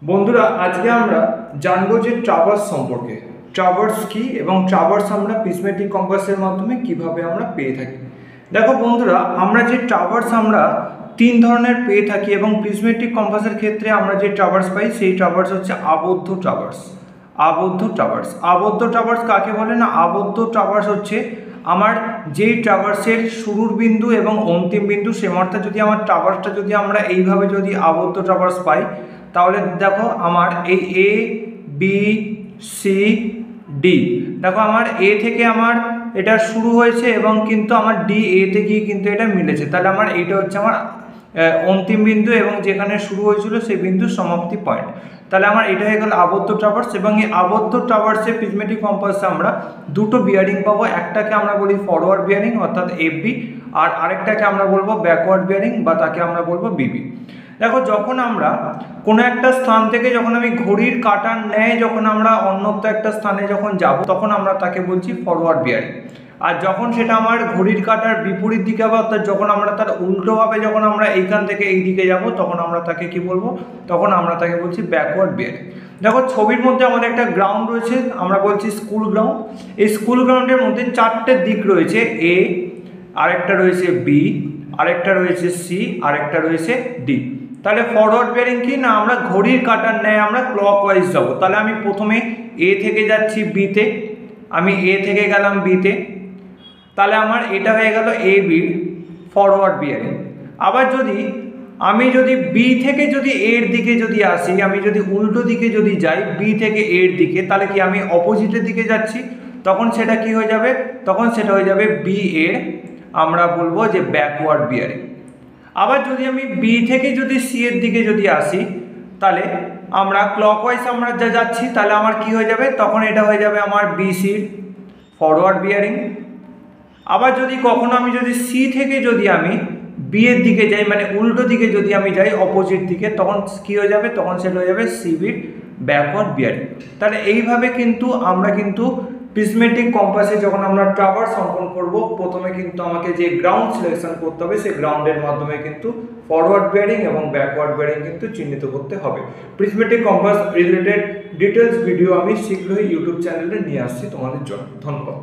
বন্ধুরা আজকে আমরা জানবো যে ট্রাভার্স সম্পর্কে। ট্রাভার্স কি এবং ট্রাভার্স আমরা প্রিজমেটিক কম্পাসের মাধ্যমে কিভাবে আমরা পেয়ে থাকি। দেখো বন্ধুরা, আমরা যে ট্রাভার্স আমরা তিন ধরনের পেয়ে থাকি এবং প্রিজমেটিক কম্পাসের ক্ষেত্রে আমরা যে ট্রাভার্স পাই সেই ট্রাভার্স হচ্ছে আবদ্ধ ট্রাভার্স। আবদ্ধ ট্রাভার্স কাকে বলে না? আবদ্ধ ট্রাভার্স হচ্ছে আমার যেই ট্রাভার্সের শুরুর বিন্দু এবং অন্তিম বিন্দু সেম, অর্থাৎ যদি আমার ট্রাভার্সটা যদি আমরা এইভাবে যদি আবদ্ধ ট্রাভার্স পাই, তাহলে দেখো আমার এই এ বি সি ডি, দেখো আমার এ থেকে আমার এটা শুরু হয়েছে এবং কিন্তু আমার ডি এতে গিয়ে কিন্তু এটা মিলেছে, তাহলে আমার এইটা হচ্ছে আমার অন্তিম বিন্দু এবং যেখানে শুরু হয়েছিল সেই বিন্দুর সমাপ্তি পয়েন্ট। তাহলে আমার এটা হয়ে গেল আবদ্ধ ট্রাভার্স। এবং এই আবদ্ধ ট্রাভার্সে প্রিজমেটিক কম্পাসে আমরা দুটো বিয়ারিং পাবো, একটাকে আমরা বলি ফরওয়ার্ড বিয়ারিং অর্থাৎ এফবি, আর আরেকটাকে আমরা বলবো ব্যাকওয়ার্ড বিয়ারিং বা তাকে আমরা বলবো বিবি। দেখো, যখন আমরা কোনো একটা স্থান থেকে যখন আমি ঘড়ির কাঁটার ন্যায় যখন আমরা অন্যত্র একটা স্থানে যখন যাব, তখন আমরা তাকে বলছি ফরওয়ার্ড বিয়ারিং। আর যখন সেটা আমার ঘড়ির কাঁটার বিপরীত দিকে হবে, অর্থাৎ যখন আমরা তার উল্টোভাবে যখন আমরা এইখান থেকে এই দিকে যাব, তখন আমরা তাকে কি বলবো? তখন আমরা তাকে বলছি ব্যাকওয়ার্ড বিয়ারিং। দেখো, ছবির মধ্যে আমাদের একটা গ্রাউন্ড রয়েছে, আমরা বলছি স্কুল গ্রাউন্ড। এই স্কুল গ্রাউন্ডের মধ্যে চারটে দিক রয়েছে, এ, আরেকটা রয়েছে বি, আরেকটা রয়েছে সি, আরেকটা রয়েছে ডি। তাহলে ফরওয়ার্ড বিয়ারিং কি না, আমরা ঘড়ির কাঁটার ন্যায় আমরা ক্লকওয়াইজ যাব। তাহলে আমি প্রথমে এ থেকে যাচ্ছি বিতে, আমি এ থেকে গেলাম বিতে, তাহলে আমার এটা হয়ে গেল এ বির ফরওয়ার্ড বিয়ারিং। আবার আমি যদি বি থেকে যদি এর দিকে যদি আসি, আমি যদি উল্টো দিকে যদি যাই বি থেকে এর দিকে, তাহলে কি আমি অপোজিটের দিকে যাচ্ছি, তখন সেটা কি হয়ে যাবে? তখন সেটা হয়ে যাবে বি এর আমরা বলবো যে ব্যাকওয়ার্ড বিয়ারিং। আবার যদি আমি বি থেকে যদি সি এর দিকে যদি আসি, তাহলে আমরা ক্লকওয়াইজ আমরা যা যাচ্ছি, তাহলে আমার কি হয়ে যাবে? তখন এটা হয়ে যাবে আমার বিসির ফরওয়ার্ড বিয়ারিং। আবার যদি কখনো আমি যদি সি থেকে যদি আমি বি এর দিকে যাই, মানে উল্টো দিকে যদি আমি যাই অপোজিট দিকে, তখন কি হয়ে যাবে? তখন সেটা হয়ে যাবে সিবির ব্যাকওয়ার্ড বিয়ারিং। তাহলে এইভাবে কিন্তু আমরা কিন্তু প্রিজমেটিক কম্পাসে যখন আমরা ট্রাভার্স অঙ্কন করব, প্রথমে কিন্তু আমাকে যে গ্রাউন্ড সিলেকশন করতে হবে, সেই গ্রাউন্ডের মাধ্যমে কিন্তু ফরওয়ার্ড বিয়ারিং এবং ব্যাকওয়ার্ড বিয়ারিং কিন্তু চিহ্নিত করতে হবে। Prismatic compass related details video আমি শীঘ্রই ইউটিউব চ্যানেলে নিয়ে আসছি তোমাদের জন্য। ধন্যবাদ।